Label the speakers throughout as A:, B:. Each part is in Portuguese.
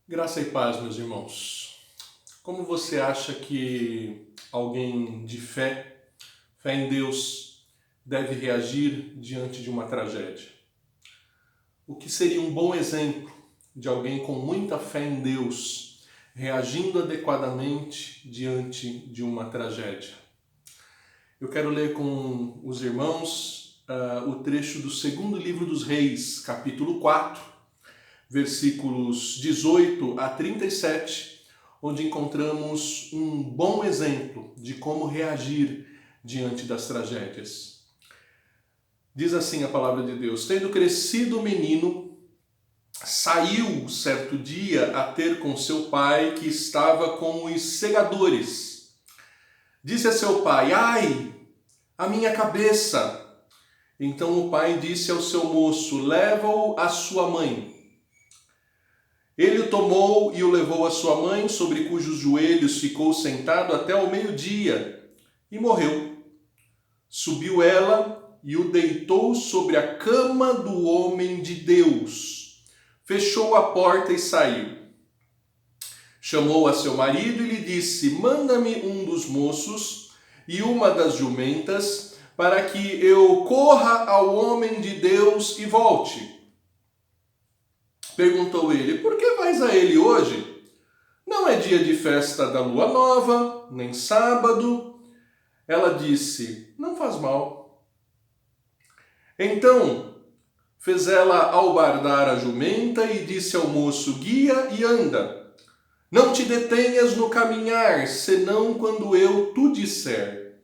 A: Graça e paz, meus irmãos. Como você acha que alguém de fé em Deus, deve reagir diante de uma tragédia? O que seria um bom exemplo de alguém com muita fé em Deus reagindo adequadamente diante de uma tragédia? Eu quero ler com os irmãos o trecho do segundo livro dos Reis, capítulo 4, versículos 18 a 37, onde encontramos um bom exemplo de como reagir diante das tragédias. Diz assim a palavra de Deus: Tendo crescido o menino, saiu certo dia a ter com seu pai, que estava com os segadores. Disse a seu pai: Ai, a minha cabeça! Então o pai disse ao seu moço: Leva-o à sua mãe. Ele o tomou e o levou à sua mãe, sobre cujos joelhos ficou sentado até ao meio-dia, e morreu. Subiu ela e o deitou sobre a cama do homem de Deus. Fechou a porta e saiu. Chamou a seu marido e lhe disse: Manda-me um dos moços e uma das jumentas, para que eu corra ao homem de Deus e volte. Perguntou ele: Por que vais a ele hoje? Não é dia de festa da lua nova, nem sábado. Ela disse: Não faz mal. Então fez ela albardar a jumenta e disse ao moço: Guia e anda. Não te detenhas no caminhar, senão quando eu tu disser.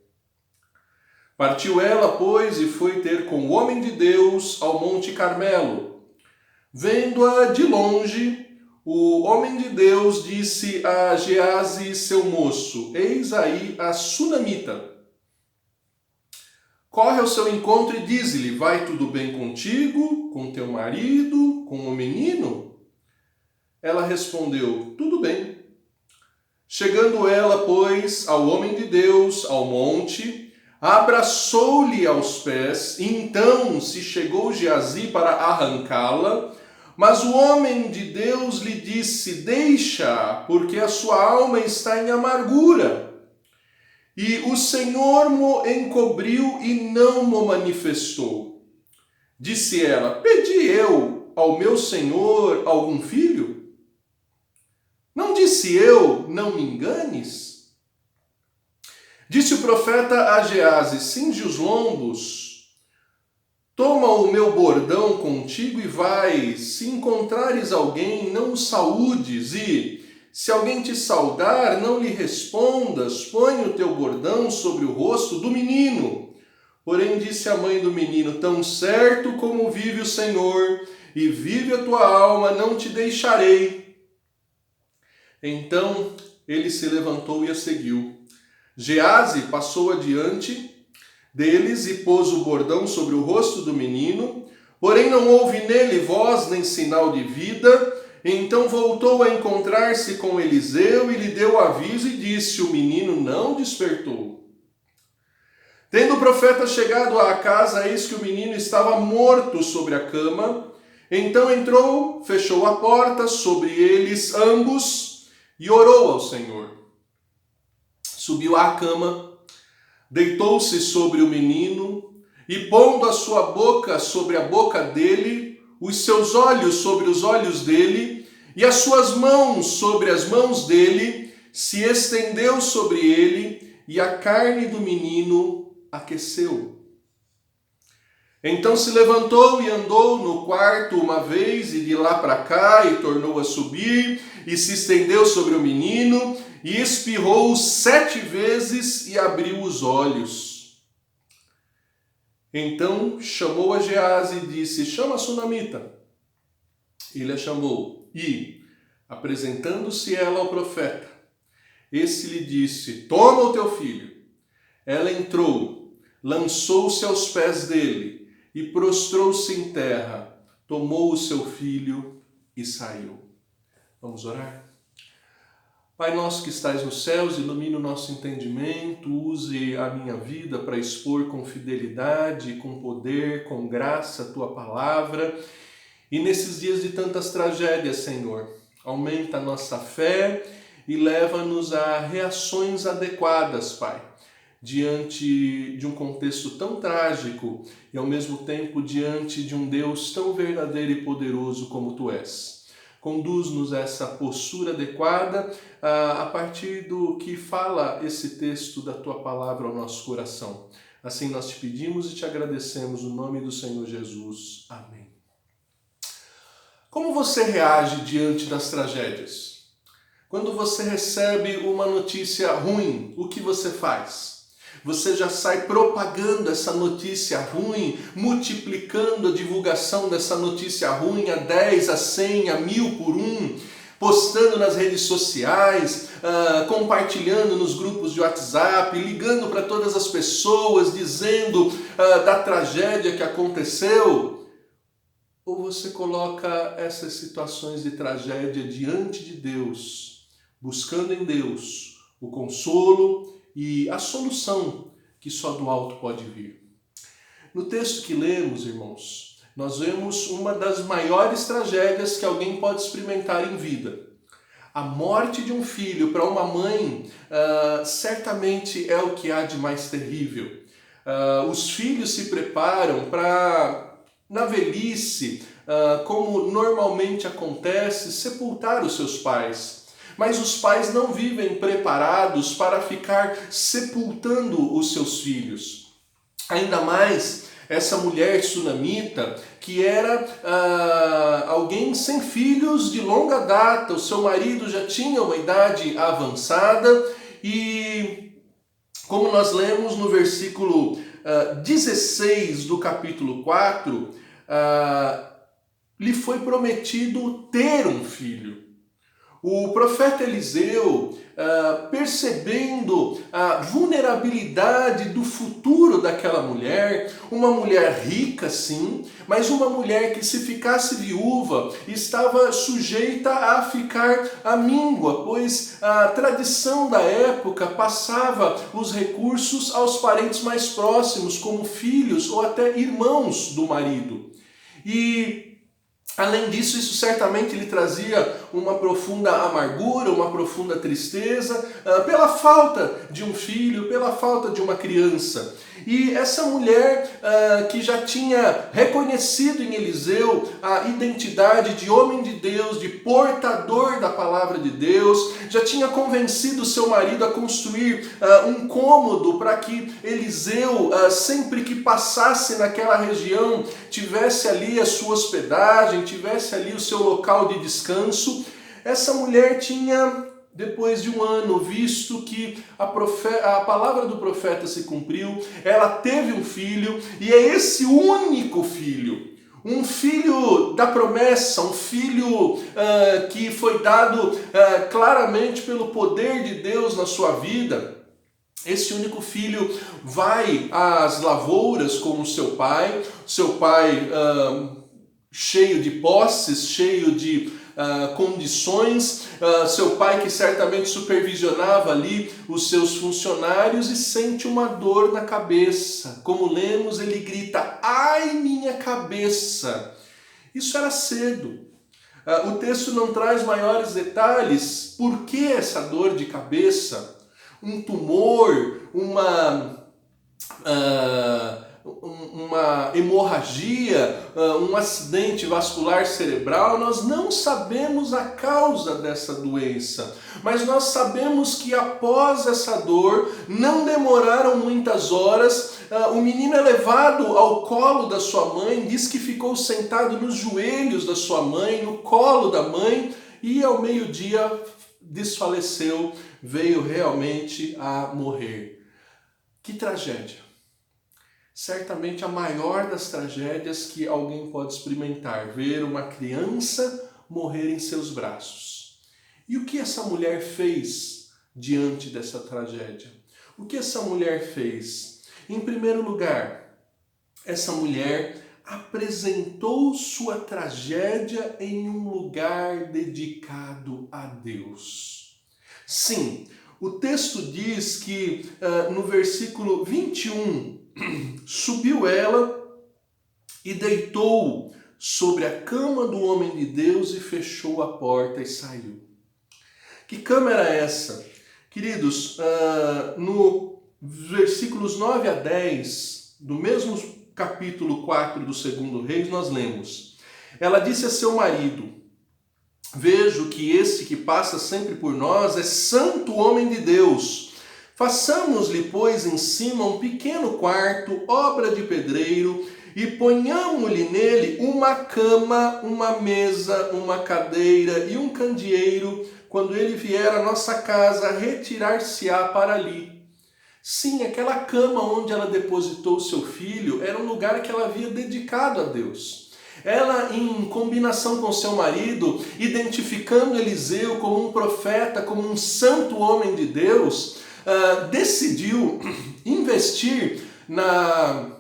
A: Partiu ela, pois, e foi ter com o homem de Deus ao Monte Carmelo. Vendo-a de longe, o homem de Deus disse a Geazi, seu moço: Eis aí a sunamita. Corre ao seu encontro e diz-lhe: Vai tudo bem contigo, com teu marido, com o menino? Ela respondeu: Tudo bem. Chegando ela, pois, ao homem de Deus, ao monte, abraçou-lhe aos pés, e então se chegou Geazi para arrancá-la. Mas o homem de Deus lhe disse: Deixa, porque a sua alma está em amargura. E o Senhor mo encobriu e não mo manifestou. Disse ela: Pedi eu ao meu Senhor algum filho? Não disse eu: Não me enganes? Disse o profeta a Geazi: Cinge os lombos. Toma o meu bordão contigo e vai. Se encontrares alguém, não o saúdes, e se alguém te saudar, não lhe respondas. Põe o teu bordão sobre o rosto do menino. Porém disse a mãe do menino: Tão certo como vive o Senhor, e vive a tua alma, não te deixarei. Então ele se levantou e a seguiu. Geazi passou adiante deles e pôs o bordão sobre o rosto do menino, porém não houve nele voz nem sinal de vida. Então voltou a encontrar-se com Eliseu e lhe deu aviso e disse: O menino não despertou. Tendo o profeta chegado à casa, eis que o menino estava morto sobre a cama. Então entrou, fechou a porta sobre eles ambos e orou ao Senhor. Subiu à cama, deitou-se sobre o menino e, pondo a sua boca sobre a boca dele, os seus olhos sobre os olhos dele e as suas mãos sobre as mãos dele, se estendeu sobre ele e a carne do menino aqueceu. Então se levantou e andou no quarto uma vez e de lá para cá e tornou a subir e se estendeu sobre o menino e espirrou 7 vezes e abriu os olhos. Então chamou a Geazi e disse: Chama a sunamita. Ele a chamou e, apresentando-se ela ao profeta, esse lhe disse: Toma o teu filho. Ela entrou, lançou-se aos pés dele e prostrou-se em terra, tomou o seu filho e saiu. Vamos orar? Pai nosso que estais nos céus, ilumine o nosso entendimento, use a minha vida para expor com fidelidade, com poder, com graça a tua palavra. E nesses dias de tantas tragédias, Senhor, Aumenta a nossa fé e leva-nos a reações adequadas, Pai, diante de um contexto tão trágico e, ao mesmo tempo, diante de um Deus tão verdadeiro e poderoso como Tu és. Conduz-nos a essa postura adequada a partir do que fala esse texto da Tua Palavra ao nosso coração. Assim nós te pedimos e te agradecemos no nome do Senhor Jesus. Amém. Como você reage diante das tragédias? Quando você recebe uma notícia ruim, o que você faz? Você já sai propagando essa notícia ruim, multiplicando a divulgação dessa notícia ruim a 10, a 100, a 1000 por um, postando nas redes sociais, compartilhando nos grupos de WhatsApp, ligando para todas as pessoas, dizendo da tragédia que aconteceu? Ou você coloca essas situações de tragédia diante de Deus, buscando em Deus o consolo e a solução que só do alto pode vir? No texto que lemos, irmãos, nós vemos uma das maiores tragédias que alguém pode experimentar em vida. A morte de um filho para uma mãe certamente é o que há de mais terrível. Os filhos se preparam para, na velhice, como normalmente acontece, sepultar os seus pais. Mas os pais não vivem preparados para ficar sepultando os seus filhos. Ainda mais essa mulher sunamita, que era alguém sem filhos de longa data. O seu marido já tinha uma idade avançada e, como nós lemos no versículo 16 do capítulo 4, lhe foi prometido ter um filho. O profeta Eliseu, percebendo a vulnerabilidade do futuro daquela mulher, uma mulher rica sim, mas uma mulher que, se ficasse viúva, estava sujeita a ficar amíngua, pois a tradição da época passava os recursos aos parentes mais próximos, como filhos ou até irmãos do marido. E além disso, isso certamente lhe trazia uma profunda amargura, uma profunda tristeza, pela falta de um filho, pela falta de uma criança. E essa mulher que já tinha reconhecido em Eliseu a identidade de homem de Deus, de portador da palavra de Deus, já tinha convencido seu marido a construir um cômodo para que Eliseu, sempre que passasse naquela região, tivesse ali a sua hospedagem, tivesse ali o seu local de descanso. Essa mulher tinha, depois de um ano, visto que a palavra do profeta se cumpriu, ela teve um filho, e é esse único filho, um filho da promessa, um filho que foi dado claramente pelo poder de Deus na sua vida. Esse único filho vai às lavouras com o seu pai cheio de posses, cheio de condições, seu pai que certamente supervisionava ali os seus funcionários, e sente uma dor na cabeça. Como lemos, ele grita: "Ai, minha cabeça!" Isso era cedo. O texto não traz maiores detalhes. Por que essa dor de cabeça? Um tumor, uma hemorragia, um acidente vascular cerebral? Nós não sabemos a causa dessa doença, mas nós sabemos que após essa dor, não demoraram muitas horas, o menino é levado ao colo da sua mãe, diz que ficou sentado nos joelhos da sua mãe, no colo da mãe, e ao meio-dia desfaleceu, veio realmente a morrer. Que tragédia! Certamente a maior das tragédias que alguém pode experimentar, ver uma criança morrer em seus braços. E o que essa mulher fez diante dessa tragédia? O que essa mulher fez? Em primeiro lugar, essa mulher apresentou sua tragédia em um lugar dedicado a Deus. Sim, o texto diz que no versículo 21, subiu ela e deitou sobre a cama do homem de Deus e fechou a porta e saiu. Que cama era essa? Queridos, no versículos 9 a 10, do mesmo capítulo 4 do 2 Reis, nós lemos: ela disse a seu marido: vejo que esse que passa sempre por nós é santo homem de Deus. Façamos-lhe, pois, em cima um pequeno quarto, obra de pedreiro, e ponhamo-lhe nele uma cama, uma mesa, uma cadeira e um candeeiro. Quando ele vier à nossa casa, retirar-se-á para ali. Sim, aquela cama onde ela depositou seu filho era um lugar que ela havia dedicado a Deus. Ela, em combinação com seu marido, identificando Eliseu como um profeta, como um santo homem de Deus, decidiu investir na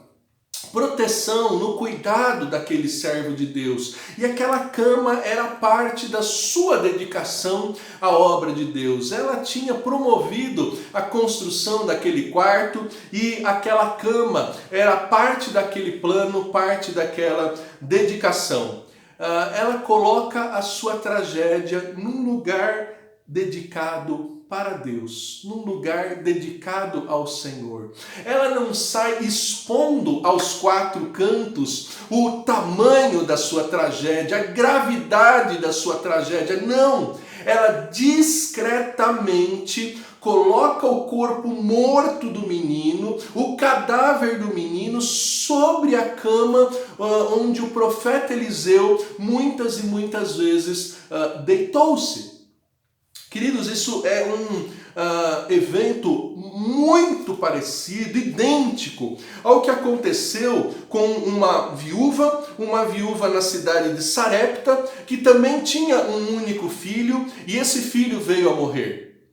A: proteção, no cuidado daquele servo de Deus. E aquela cama era parte da sua dedicação à obra de Deus. Ela tinha promovido a construção daquele quarto e aquela cama era parte daquele plano, parte daquela dedicação. Ela coloca a sua tragédia num lugar dedicado para Deus, num lugar dedicado ao Senhor. Ela não sai expondo aos quatro cantos o tamanho da sua tragédia, a gravidade da sua tragédia. Não! Ela discretamente coloca o corpo morto do menino, o cadáver do menino, sobre a cama onde o profeta Eliseu muitas e muitas vezes deitou-se. Queridos, isso é um evento muito parecido, idêntico ao que aconteceu com uma viúva na cidade de Sarepta, que também tinha um único filho, e esse filho veio a morrer.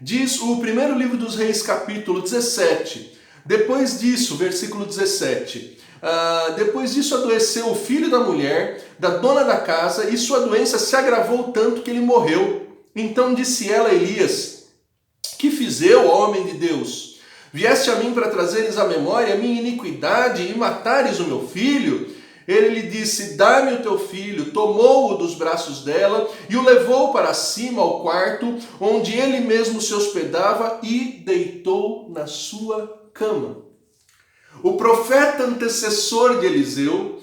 A: Diz o primeiro livro dos Reis, capítulo 17, depois disso, versículo 17... depois disso adoeceu o filho da mulher, da dona da casa, e sua doença se agravou tanto que ele morreu. Então disse ela a Elias: que fiz eu, homem de Deus? Vieste a mim para trazeres à memória a minha iniquidade e matares o meu filho? Ele lhe disse: dá-me o teu filho. Tomou-o dos braços dela e o levou para cima ao quarto, onde ele mesmo se hospedava, e deitou na sua cama. O profeta antecessor de Eliseu,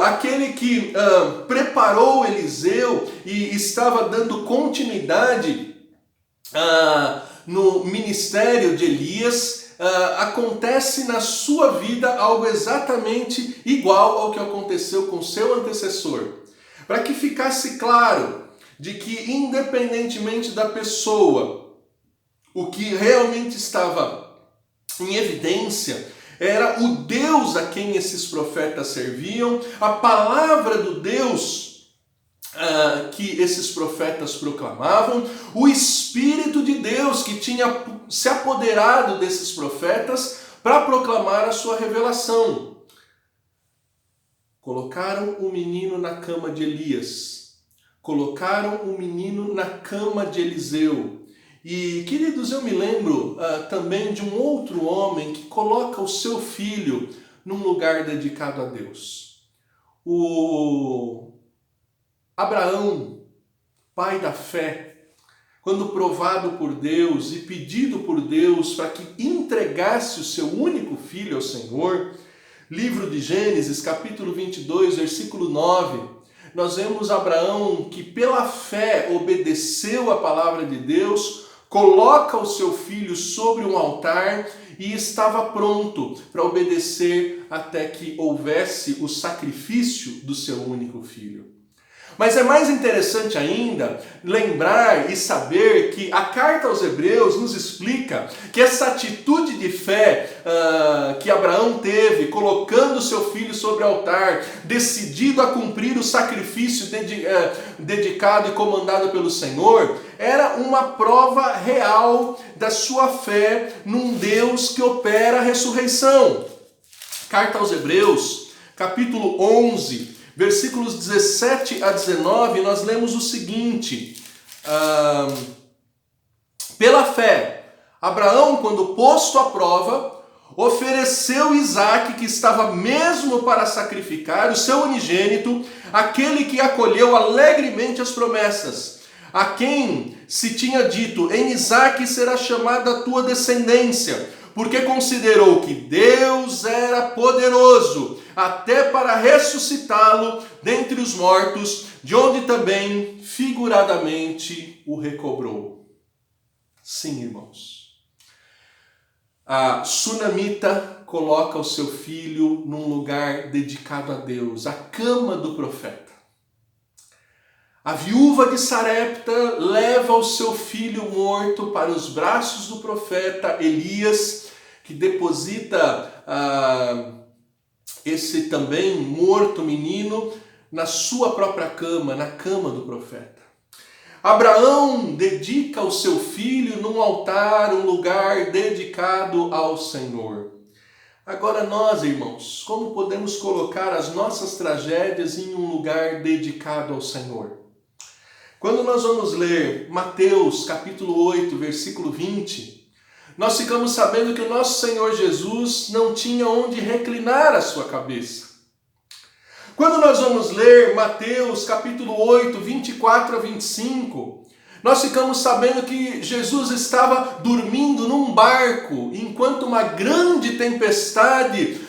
A: aquele que preparou Eliseu e estava dando continuidade no ministério de Elias, acontece na sua vida algo exatamente igual ao que aconteceu com seu antecessor. Para que ficasse claro de que, independentemente da pessoa, o que realmente estava em evidência era o Deus a quem esses profetas serviam, a palavra do Deus que esses profetas proclamavam, o Espírito de Deus que tinha se apoderado desses profetas para proclamar a sua revelação. Colocaram o menino na cama de Elias, colocaram o menino na cama de Eliseu. E, queridos, eu me lembro também de um outro homem que coloca o seu filho num lugar dedicado a Deus. O Abraão, pai da fé, quando provado por Deus e pedido por Deus para que entregasse o seu único filho ao Senhor, livro de Gênesis, capítulo 22, versículo 9, nós vemos Abraão que pela fé obedeceu a palavra de Deus, coloca o seu filho sobre um altar e estava pronto para obedecer até que houvesse o sacrifício do seu único filho. Mas é mais interessante ainda lembrar e saber que a carta aos Hebreus nos explica que essa atitude de fé que Abraão teve, colocando seu filho sobre o altar, decidido a cumprir o sacrifício dedicado e comandado pelo Senhor, era uma prova real da sua fé num Deus que opera a ressurreição. Carta aos Hebreus, capítulo 11, versículos 17 a 19, nós lemos o seguinte: pela fé, Abraão, quando posto à prova, ofereceu Isaque, que estava mesmo para sacrificar o seu unigênito, aquele que acolheu alegremente as promessas, a quem se tinha dito: em Isaque será chamada a tua descendência, porque considerou que Deus era poderoso até para ressuscitá-lo dentre os mortos, de onde também figuradamente o recobrou. Sim, irmãos. A sunamita coloca o seu filho num lugar dedicado a Deus, a cama do profeta. A viúva de Sarepta leva o seu filho morto para os braços do profeta Elias, que deposita esse também morto menino na sua própria cama, na cama do profeta. Abraão dedica o seu filho num altar, um lugar dedicado ao Senhor. Agora nós, irmãos, como podemos colocar as nossas tragédias em um lugar dedicado ao Senhor? Quando nós vamos ler Mateus capítulo 8, versículo 20, nós ficamos sabendo que o nosso Senhor Jesus não tinha onde reclinar a sua cabeça. Quando nós vamos ler Mateus capítulo 8, 24 a 25, nós ficamos sabendo que Jesus estava dormindo num barco, enquanto uma grande tempestade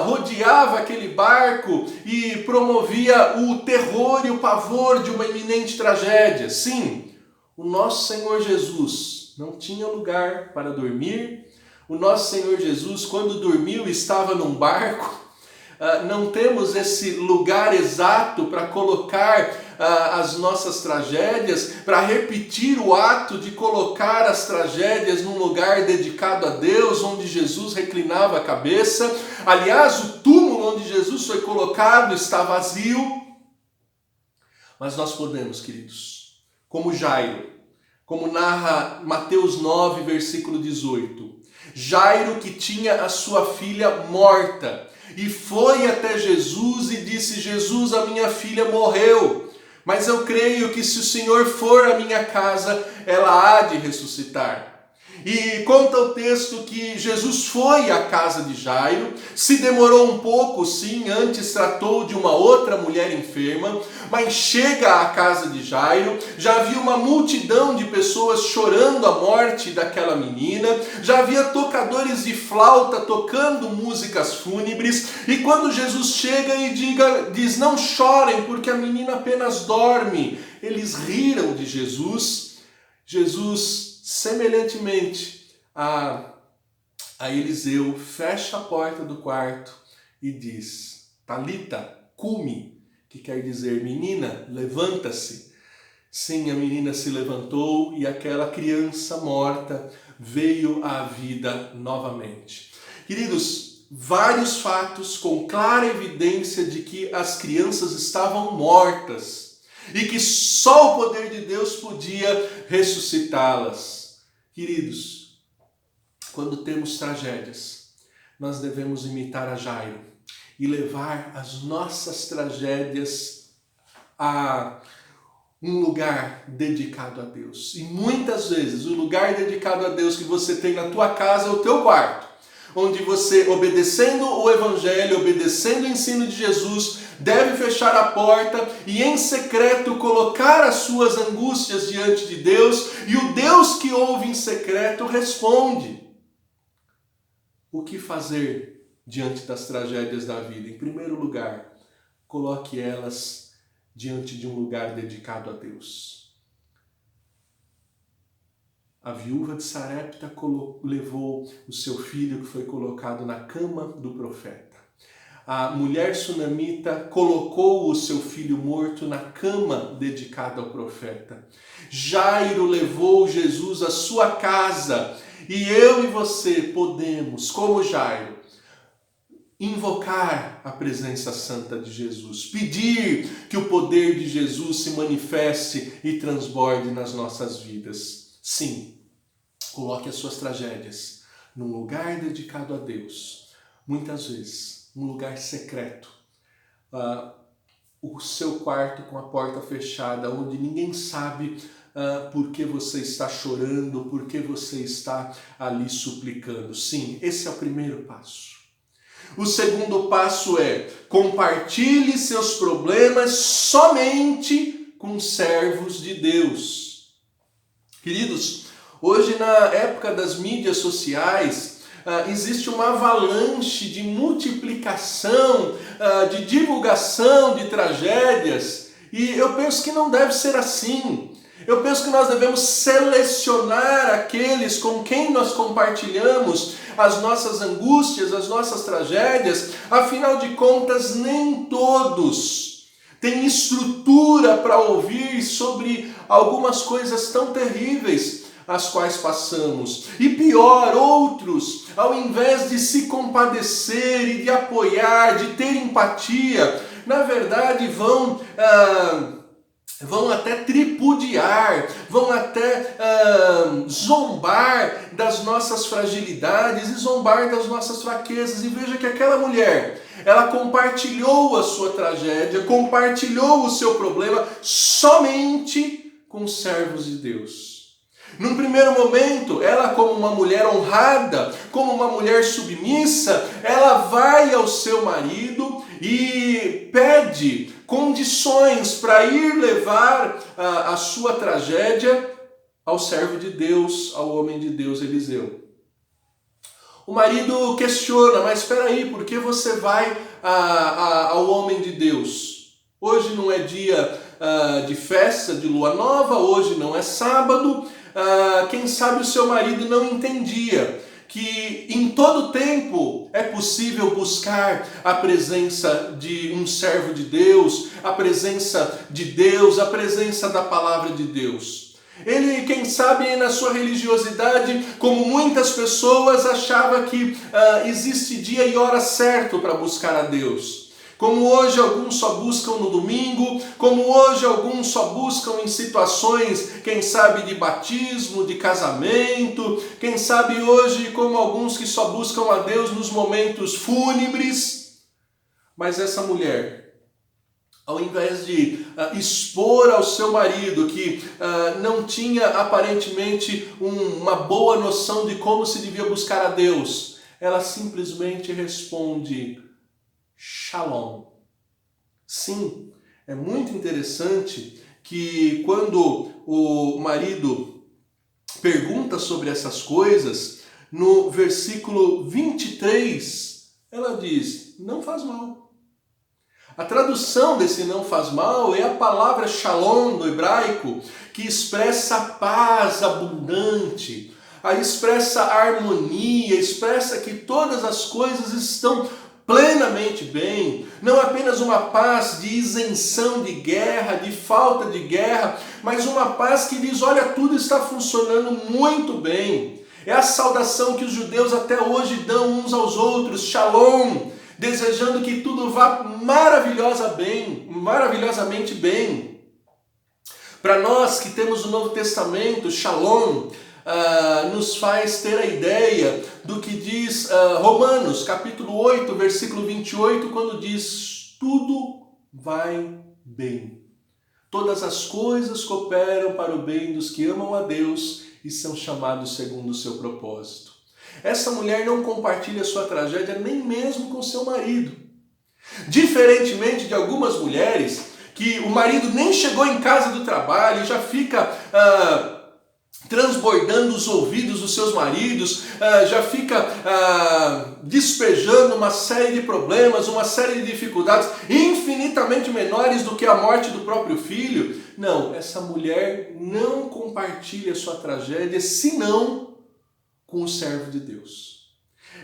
A: rodeava aquele barco e promovia o terror e o pavor de uma iminente tragédia. Sim, o nosso Senhor Jesus não tinha lugar para dormir. O nosso Senhor Jesus, quando dormiu, estava num barco. Não temos esse lugar exato para colocar as nossas tragédias, para repetir o ato de colocar as tragédias num lugar dedicado a Deus, onde Jesus reclinava a cabeça. Aliás, o túmulo onde Jesus foi colocado está vazio. Mas nós podemos, queridos, como Jairo, como narra Mateus 9, versículo 18. Jairo, que tinha a sua filha morta, e foi até Jesus e disse: Jesus, a minha filha morreu, mas eu creio que se o Senhor for à minha casa, ela há de ressuscitar. E conta o texto que Jesus foi à casa de Jairo, se demorou um pouco, sim, antes tratou de uma outra mulher enferma, mas chega à casa de Jairo, já havia uma multidão de pessoas chorando a morte daquela menina, já havia tocadores de flauta tocando músicas fúnebres, e quando Jesus chega e diz: não chorem, porque a menina apenas dorme, eles riram de Jesus. Jesus, semelhantemente a Eliseu, fecha a porta do quarto e diz: Talita, cumi, que quer dizer: menina, levanta-se. Sim, a menina se levantou e aquela criança morta veio à vida novamente. Queridos, vários fatos com clara evidência de que as crianças estavam mortas e que só o poder de Deus podia ressuscitá-las. Queridos, quando temos tragédias, nós devemos imitar a Jairo e levar as nossas tragédias a um lugar dedicado a Deus. E muitas vezes o lugar dedicado a Deus que você tem na tua casa é o teu quarto, onde você, obedecendo o Evangelho, obedecendo o ensino de Jesus, deve fechar a porta e em secreto colocar as suas angústias diante de Deus, e o Deus que ouve em secreto responde. O que fazer diante das tragédias da vida? Em primeiro lugar, coloque elas diante de um lugar dedicado a Deus. A viúva de Sarepta levou o seu filho, que foi colocado na cama do profeta. A mulher sunamita colocou o seu filho morto na cama dedicada ao profeta. Jairo levou Jesus à sua casa. E eu e você podemos, como Jairo, invocar a presença santa de Jesus, pedir que o poder de Jesus se manifeste e transborde nas nossas vidas. Sim, coloque as suas tragédias num lugar dedicado a Deus, muitas vezes um lugar secreto, o seu quarto com a porta fechada, onde ninguém sabe por que você está chorando, por que você está ali suplicando. Sim, esse é o primeiro passo. O segundo passo é: compartilhe seus problemas somente com servos de Deus. Queridos, hoje na época das mídias sociais, existe uma avalanche de multiplicação, de divulgação de tragédias, e eu penso que não deve ser assim. Eu penso que nós devemos selecionar aqueles com quem nós compartilhamos as nossas angústias, as nossas tragédias. Afinal de contas, nem todos têm estrutura para ouvir sobre algumas coisas tão terríveis as quais passamos. E pior, outros, ao invés de se compadecer e de apoiar, de ter empatia, na verdade vão até tripudiar, vão até zombar das nossas fragilidades e zombar das nossas fraquezas. E veja que aquela mulher, ela compartilhou a sua tragédia, compartilhou o seu problema somente com os servos de Deus. Num primeiro momento, ela, como uma mulher honrada, como uma mulher submissa, ela vai ao seu marido e pede condições para ir levar a sua tragédia ao servo de Deus, ao homem de Deus Eliseu. O marido questiona: mas espera aí, por que você vai ao homem de Deus? Hoje não é dia de festa, de lua nova, hoje não é sábado. Quem sabe o seu marido não entendia que em todo tempo é possível buscar a presença de um servo de Deus, a presença de Deus, a presença da palavra de Deus. Ele, quem sabe, na sua religiosidade, como muitas pessoas, achava que existe dia e hora certo para buscar a Deus. Como hoje alguns só buscam no domingo, como hoje alguns só buscam em situações, quem sabe, de batismo, de casamento, quem sabe hoje como alguns que só buscam a Deus nos momentos fúnebres. Mas essa mulher, ao invés de expor ao seu marido que não tinha aparentemente uma boa noção de como se devia buscar a Deus, ela simplesmente responde: Shalom. Sim, é muito interessante que quando o marido pergunta sobre essas coisas, no versículo 23, ela diz: não faz mal. A tradução desse não faz mal é a palavra shalom do hebraico, que expressa paz abundante, expressa harmonia, expressa que todas as coisas estão plenamente bem, não apenas uma paz de isenção de guerra, de falta de guerra, mas uma paz que diz: olha, tudo está funcionando muito bem. É a saudação que os judeus até hoje dão uns aos outros, shalom, desejando que tudo vá maravilhosamente bem. Para nós que temos o Novo Testamento, shalom nos faz ter a ideia do que diz Romanos, capítulo 8, versículo 28, quando diz: tudo vai bem. Todas as coisas cooperam para o bem dos que amam a Deus e são chamados segundo o seu propósito. Essa mulher não compartilha sua tragédia nem mesmo com seu marido. Diferentemente de algumas mulheres, que o marido nem chegou em casa do trabalho e já fica transbordando os ouvidos dos seus maridos, já fica despejando uma série de problemas, uma série de dificuldades infinitamente menores do que a morte do próprio filho. Não, essa mulher não compartilha sua tragédia, senão com o servo de Deus.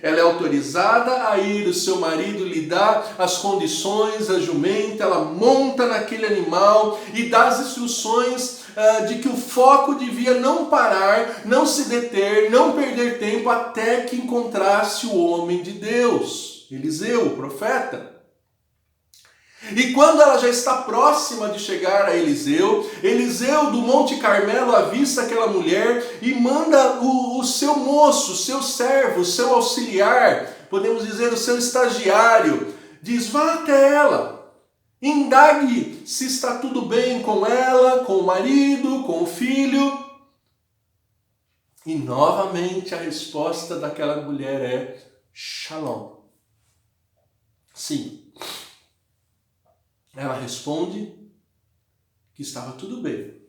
A: Ela é autorizada a ir, o seu marido lhe dá as condições, a jumenta, ela monta naquele animal e dá as instruções de que o foco devia não parar, não se deter, não perder tempo até que encontrasse o homem de Deus, Eliseu, o profeta. E quando ela já está próxima de chegar a Eliseu, Eliseu do Monte Carmelo avista aquela mulher e manda o seu moço, o seu servo, o seu auxiliar, podemos dizer o seu estagiário, diz: vá até ela Indague se está tudo bem com ela, com o marido, com o filho. E novamente a resposta daquela mulher é Shalom. Sim. Ela responde que estava tudo bem.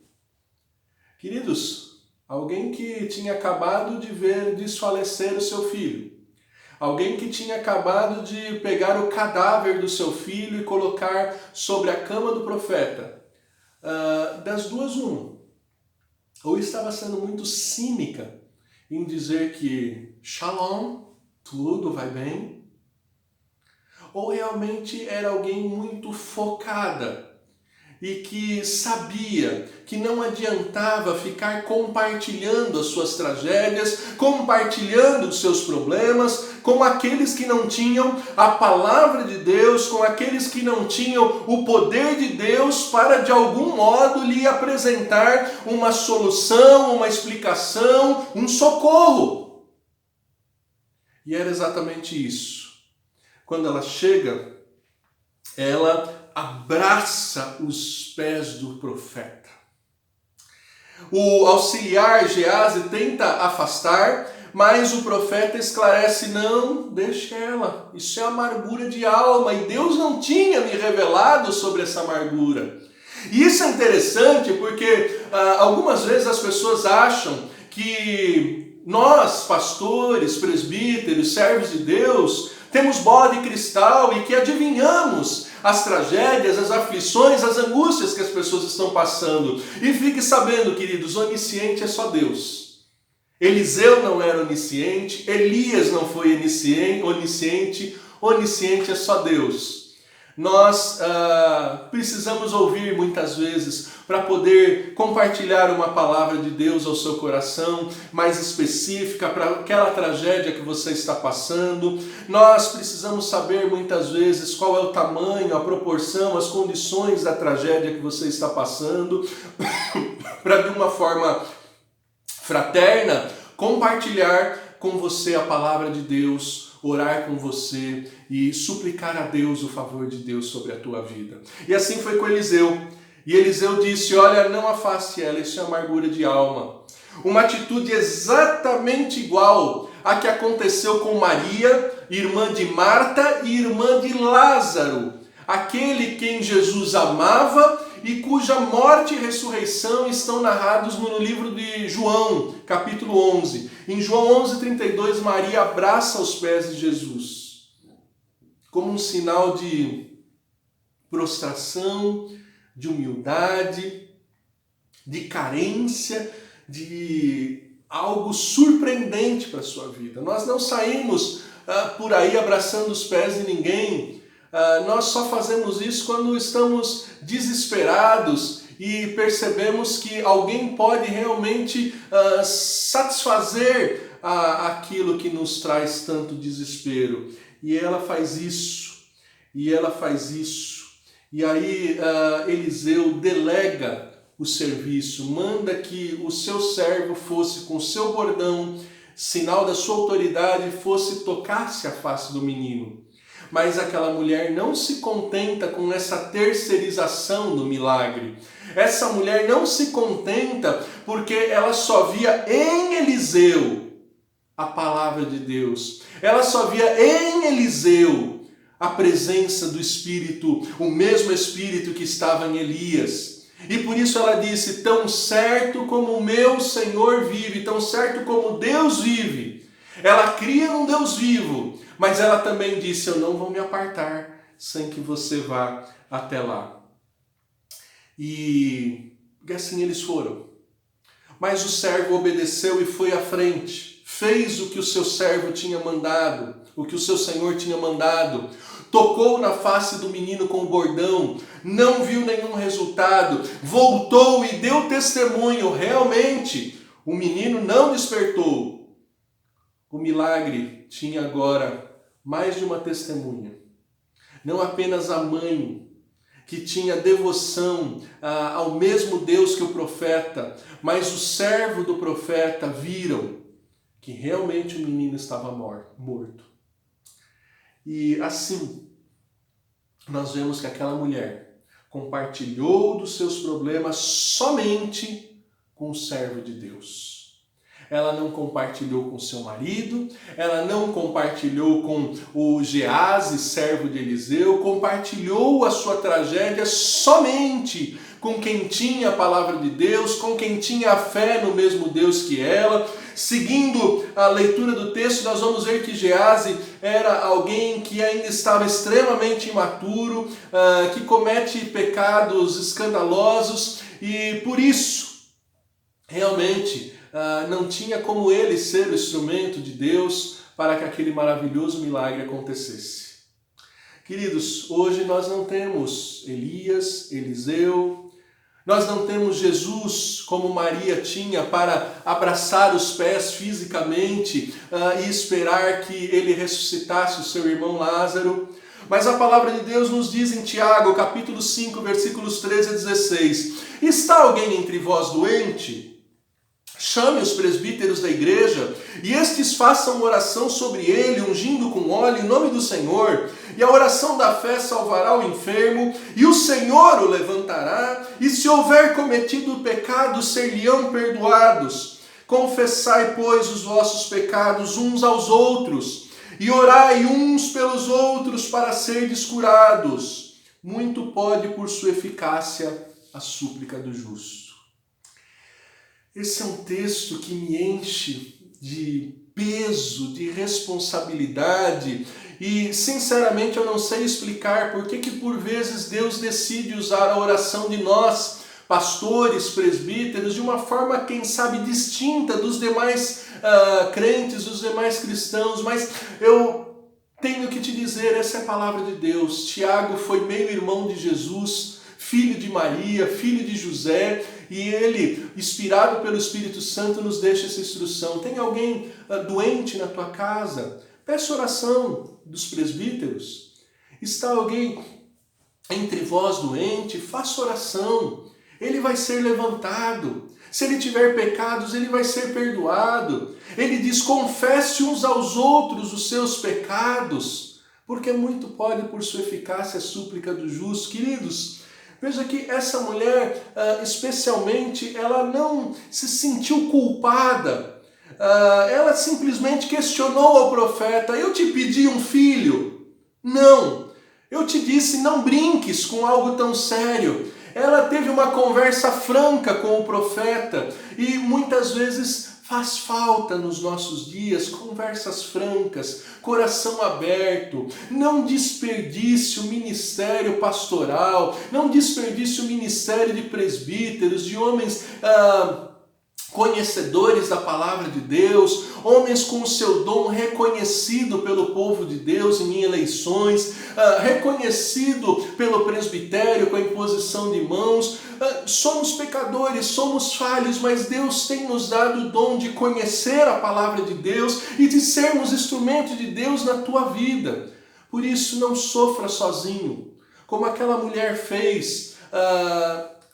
A: Queridos, alguém que tinha acabado de ver desfalecer o seu filho, alguém que tinha acabado de pegar o cadáver do seu filho e colocar sobre a cama do profeta, das duas uma, ou estava sendo muito cínica em dizer que Shalom, tudo vai bem, ou realmente era alguém muito focada e que sabia que não adiantava ficar compartilhando as suas tragédias, compartilhando os seus problemas com aqueles que não tinham a palavra de Deus, com aqueles que não tinham o poder de Deus para de algum modo lhe apresentar uma solução, uma explicação, um socorro. E era exatamente isso. Quando ela chega, ela abraça os pés do profeta. O auxiliar Geazi tenta afastar, mas o profeta esclarece: não, deixa ela, isso é amargura de alma, e Deus não tinha me revelado sobre essa amargura. E isso é interessante porque algumas vezes as pessoas acham que nós, pastores, presbíteros, servos de Deus, temos bola de cristal e que adivinhamos as tragédias, as aflições, as angústias que as pessoas estão passando. E fique sabendo, queridos, onisciente é só Deus. Eliseu não era onisciente, Elias não foi onisciente, onisciente é só Deus. Nós precisamos ouvir muitas vezes para poder compartilhar uma palavra de Deus ao seu coração, mais específica para aquela tragédia que você está passando. Nós precisamos saber muitas vezes qual é o tamanho, a proporção, as condições da tragédia que você está passando, para de uma forma fraterna compartilhar com você a palavra de Deus, orar com você e suplicar a Deus o favor de Deus sobre a tua vida. E assim foi com Eliseu. E Eliseu disse: olha, não afaste ela, isso é amargura de alma. Uma atitude exatamente igual à que aconteceu com Maria, irmã de Marta e irmã de Lázaro, aquele quem Jesus amava e cuja morte e ressurreição estão narrados no livro de João, capítulo 11. Em João 11:32, Maria abraça os pés de Jesus, como um sinal de prostração, de humildade, de carência, de algo surpreendente para a sua vida. Nós não saímos por aí abraçando os pés de ninguém. Nós só fazemos isso quando estamos desesperados e percebemos que alguém pode realmente satisfazer aquilo que nos traz tanto desespero. E ela faz isso, e ela faz isso. E aí Eliseu delega o serviço, manda que o seu servo fosse com o seu bordão, sinal da sua autoridade, tocasse a face do menino. Mas aquela mulher não se contenta com essa terceirização do milagre. Essa mulher não se contenta porque ela só via em Eliseu a palavra de Deus. Ela só via em Eliseu a presença do Espírito, o mesmo Espírito que estava em Elias. E por isso ela disse: tão certo como o meu Senhor vive, tão certo como Deus vive. Ela cria num Deus vivo, mas ela também disse: eu não vou me apartar sem que você vá até lá. E assim eles foram. Mas o servo obedeceu e foi à frente, fez o que o seu servo tinha mandado, o que o seu senhor tinha mandado, tocou na face do menino com o bordão, não viu nenhum resultado, voltou e deu testemunho. Realmente, o menino não despertou. O milagre tinha agora mais de uma testemunha. Não apenas a mãe, que tinha devoção ao mesmo Deus que o profeta, mas o servo do profeta viram que realmente o menino estava morto. E assim, nós vemos que aquela mulher compartilhou dos seus problemas somente com o servo de Deus. Ela não compartilhou com seu marido, ela não compartilhou com o Gease, servo de Eliseu, compartilhou a sua tragédia somente com quem tinha a palavra de Deus, com quem tinha a fé no mesmo Deus que ela. Seguindo a leitura do texto, nós vamos ver que Gease era alguém que ainda estava extremamente imaturo, que comete pecados escandalosos e por isso, realmente, não tinha como ele ser o instrumento de Deus para que aquele maravilhoso milagre acontecesse. Queridos, hoje nós não temos Elias, Eliseu, nós não temos Jesus como Maria tinha para abraçar os pés fisicamente e esperar que ele ressuscitasse o seu irmão Lázaro. Mas a palavra de Deus nos diz em Tiago, capítulo 5, versículos 13 a 16: Está alguém entre vós doente? Chame os presbíteros da igreja, e estes façam oração sobre ele, ungindo com óleo em nome do Senhor. E a oração da fé salvará o enfermo, e o Senhor o levantará, e se houver cometido pecado, ser-lhe-ão perdoados. Confessai, pois, os vossos pecados uns aos outros, e orai uns pelos outros para serdes curados. Muito pode, por sua eficácia, a súplica do justo. Esse é um texto que me enche de peso, de responsabilidade e, sinceramente, eu não sei explicar por que por vezes Deus decide usar a oração de nós, pastores, presbíteros, de uma forma, quem sabe, distinta dos demais crentes, dos demais cristãos, mas eu tenho que te dizer, essa é a palavra de Deus. Tiago foi meio-irmão de Jesus, filho de Maria, filho de José, e ele, inspirado pelo Espírito Santo, nos deixa essa instrução. Tem alguém doente na tua casa? Peça oração dos presbíteros. Está alguém entre vós doente? Faça oração. Ele vai ser levantado. Se ele tiver pecados, ele vai ser perdoado. Ele diz, confesse uns aos outros os seus pecados, porque muito pode, por sua eficácia, a súplica do justo. Queridos, veja que essa mulher, especialmente, ela não se sentiu culpada. Ela simplesmente questionou ao profeta, eu te pedi um filho? Não. Eu te disse, não brinques com algo tão sério. Ela teve uma conversa franca com o profeta e muitas vezes faz falta nos nossos dias conversas francas, coração aberto. Não desperdice o ministério pastoral, não desperdice o ministério de presbíteros, de homens conhecedores da palavra de Deus, homens com o seu dom reconhecido pelo povo de Deus em eleições, reconhecido pelo presbitério com a imposição de mãos. Somos pecadores, somos falhos, mas Deus tem nos dado o dom de conhecer a palavra de Deus e de sermos instrumentos de Deus na tua vida. Por isso, não sofra sozinho, como aquela mulher fez.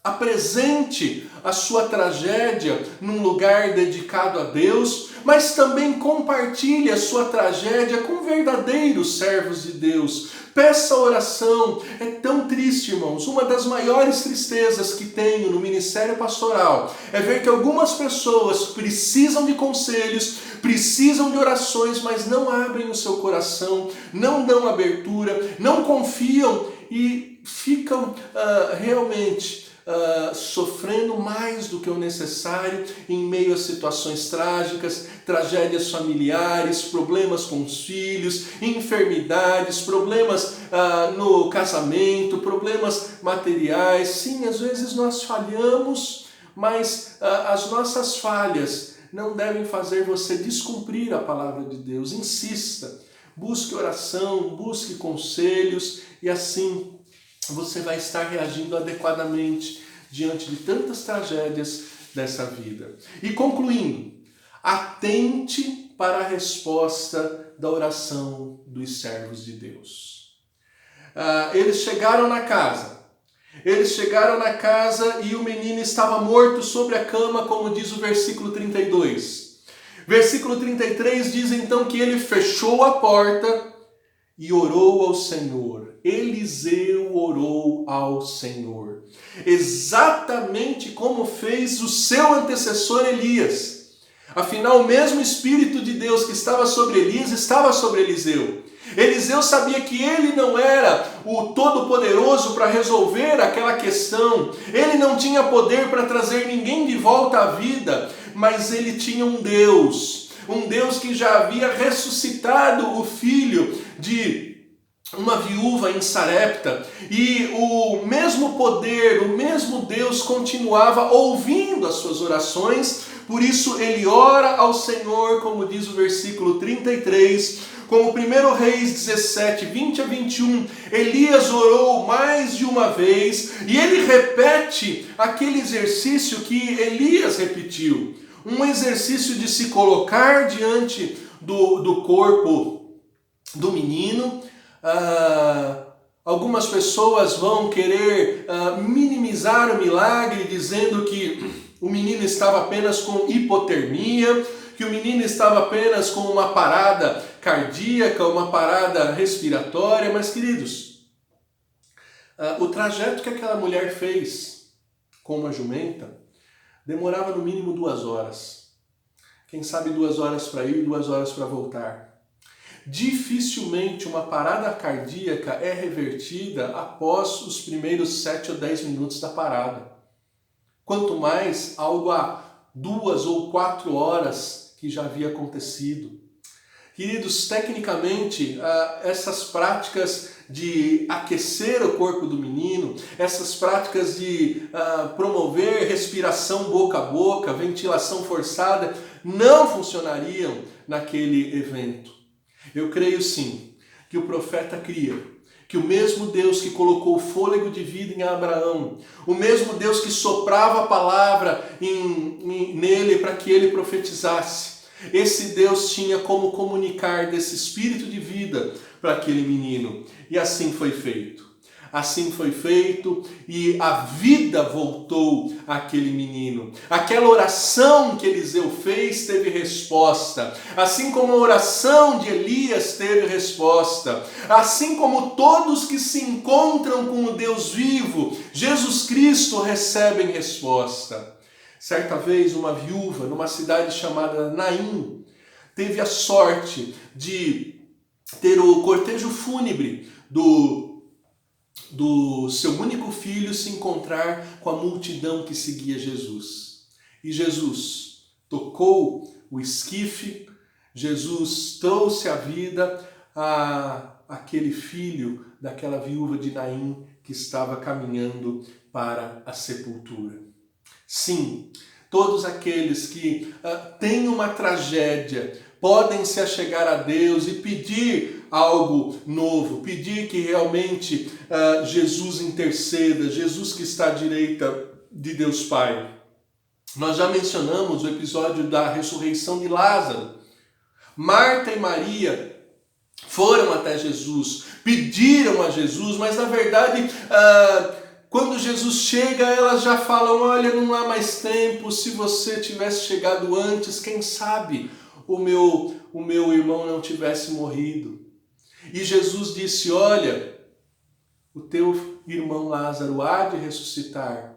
A: Apresente a sua tragédia num lugar dedicado a Deus, mas também compartilhe a sua tragédia com verdadeiros servos de Deus. Peça oração. É tão triste, irmãos. Uma das maiores tristezas que tenho no ministério pastoral é ver que algumas pessoas precisam de conselhos, precisam de orações, mas não abrem o seu coração, não dão abertura, não confiam e ficam realmente sofrendo mais do que o necessário em meio a situações trágicas, tragédias familiares, problemas com os filhos, enfermidades, problemas no casamento, problemas materiais. Sim, às vezes nós falhamos, mas as nossas falhas não devem fazer você descumprir a palavra de Deus. Insista, busque oração, busque conselhos e assim você vai estar reagindo adequadamente diante de tantas tragédias dessa vida. E concluindo, atente para a resposta da oração dos servos de Deus. Eles chegaram na casa. E o menino estava morto sobre a cama, como diz o versículo 32. Versículo 33 diz então que ele fechou a porta e orou ao Senhor. Eliseu orou ao Senhor. Exatamente como fez o seu antecessor Elias. Afinal, o mesmo Espírito de Deus que estava sobre Elias estava sobre Eliseu. Eliseu sabia que ele não era o Todo-Poderoso para resolver aquela questão. Ele não tinha poder para trazer ninguém de volta à vida, mas ele tinha um Deus que já havia ressuscitado o filho de uma viúva em Sarepta, e o mesmo poder, o mesmo Deus continuava ouvindo as suas orações. Por isso ele ora ao Senhor, como diz o versículo 33, como 1 Reis 17, 20 a 21, Elias orou mais de uma vez, e ele repete aquele exercício que Elias repetiu, um exercício de se colocar diante do corpo do menino. Algumas pessoas vão querer minimizar o milagre, dizendo que o menino estava apenas com hipotermia, que o menino estava apenas com uma parada cardíaca, uma parada respiratória. Mas, queridos, o trajeto que aquela mulher fez com uma jumenta demorava no mínimo 2 horas. Quem sabe 2 horas para ir, 2 horas para voltar. Dificilmente uma parada cardíaca é revertida após os primeiros 7 ou 10 minutos da parada. Quanto mais algo há 2 ou 4 horas que já havia acontecido. Queridos, tecnicamente, essas práticas de aquecer o corpo do menino, essas práticas de promover respiração boca a boca, ventilação forçada, não funcionariam naquele evento. Eu creio sim que o profeta cria que o mesmo Deus que colocou o fôlego de vida em Abraão, o mesmo Deus que soprava a palavra nele para que ele profetizasse, esse Deus tinha como comunicar desse espírito de vida para aquele menino. E assim foi feito. Assim foi feito e a vida voltou àquele menino. Aquela oração que Eliseu fez teve resposta. Assim como a oração de Elias teve resposta. Assim como todos que se encontram com o Deus vivo, Jesus Cristo, recebem resposta. Certa vez uma viúva numa cidade chamada Naim teve a sorte de ter o cortejo fúnebre do seu único filho se encontrar com a multidão que seguia Jesus. E Jesus tocou o esquife, Jesus trouxe à vida aquele filho daquela viúva de Naim que estava caminhando para a sepultura. Sim, todos aqueles que têm uma tragédia podem se achegar a Deus e pedir algo novo, pedir que realmente Jesus interceda, Jesus que está à direita de Deus Pai. Nós já mencionamos o episódio da ressurreição de Lázaro. Marta e Maria foram até Jesus, pediram a Jesus, mas na verdade, quando Jesus chega, elas já falam: olha, não há mais tempo, se você tivesse chegado antes, quem sabe o meu irmão não tivesse morrido. E Jesus disse: olha, o teu irmão Lázaro há de ressuscitar.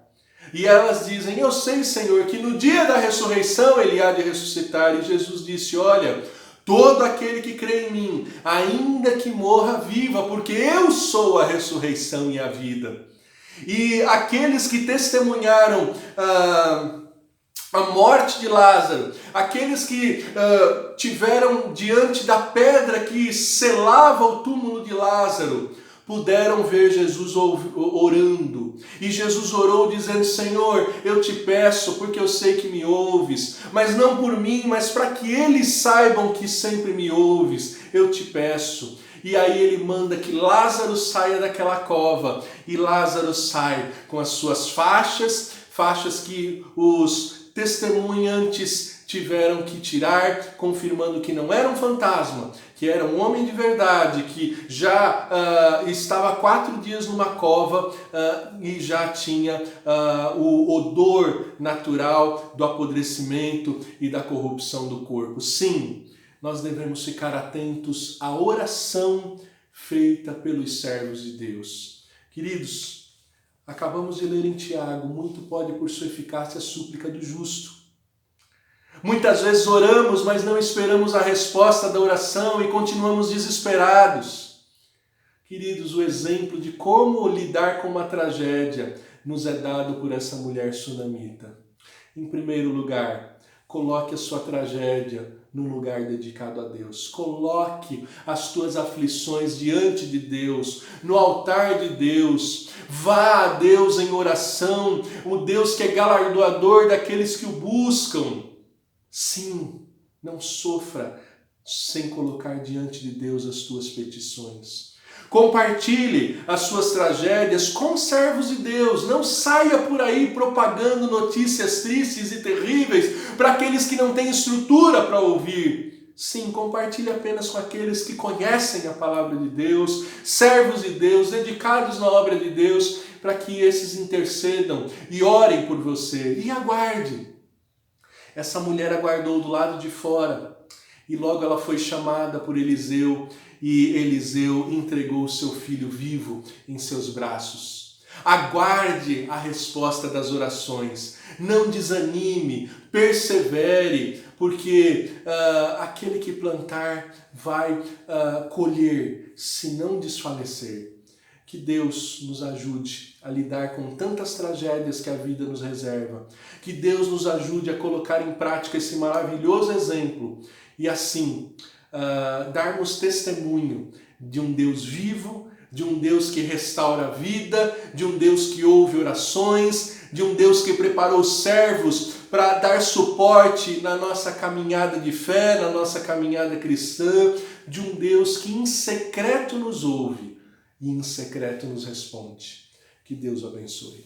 A: E elas dizem: eu sei, Senhor, que no dia da ressurreição ele há de ressuscitar. E Jesus disse: olha, todo aquele que crê em mim, ainda que morra, viva, porque eu sou a ressurreição e a vida. E aqueles que testemunharam a morte de Lázaro, aqueles que tiveram diante da pedra que selava o túmulo de Lázaro, puderam ver Jesus orando. E Jesus orou dizendo: Senhor, eu te peço, porque eu sei que me ouves, mas não por mim, mas para que eles saibam que sempre me ouves, eu te peço. E aí ele manda que Lázaro saia daquela cova, e Lázaro sai com as suas faixas que os testemunhantes tiveram que tirar, confirmando que não era um fantasma, que era um homem de verdade, que já estava 4 dias numa cova e já tinha o odor natural do apodrecimento e da corrupção do corpo. Sim, nós devemos ficar atentos à oração feita pelos servos de Deus. Queridos, acabamos de ler em Tiago, muito pode por sua eficácia a súplica do justo. Muitas vezes oramos, mas não esperamos a resposta da oração e continuamos desesperados. Queridos, o exemplo de como lidar com uma tragédia nos é dado por essa mulher sunamita. Em primeiro lugar, coloque a sua tragédia num lugar dedicado a Deus. Coloque as tuas aflições diante de Deus, no altar de Deus. Vá a Deus em oração, o Deus que é galardoador daqueles que o buscam. Sim, não sofra sem colocar diante de Deus as tuas petições. Compartilhe as suas tragédias com servos de Deus. Não saia por aí propagando notícias tristes e terríveis para aqueles que não têm estrutura para ouvir. Sim, compartilhe apenas com aqueles que conhecem a palavra de Deus, servos de Deus, dedicados na obra de Deus, para que esses intercedam e orem por você. E aguarde. Essa mulher aguardou do lado de fora e logo ela foi chamada por Eliseu e Eliseu entregou o seu filho vivo em seus braços. Aguarde a resposta das orações, não desanime, persevere, porque aquele que plantar vai colher, se não desfalecer. Que Deus nos ajude a lidar com tantas tragédias que a vida nos reserva. Que Deus nos ajude a colocar em prática esse maravilhoso exemplo e assim darmos testemunho de um Deus vivo, de um Deus que restaura a vida, de um Deus que ouve orações, de um Deus que preparou servos para dar suporte na nossa caminhada de fé, na nossa caminhada cristã, de um Deus que em secreto nos ouve e em secreto nos responde. Que Deus o abençoe.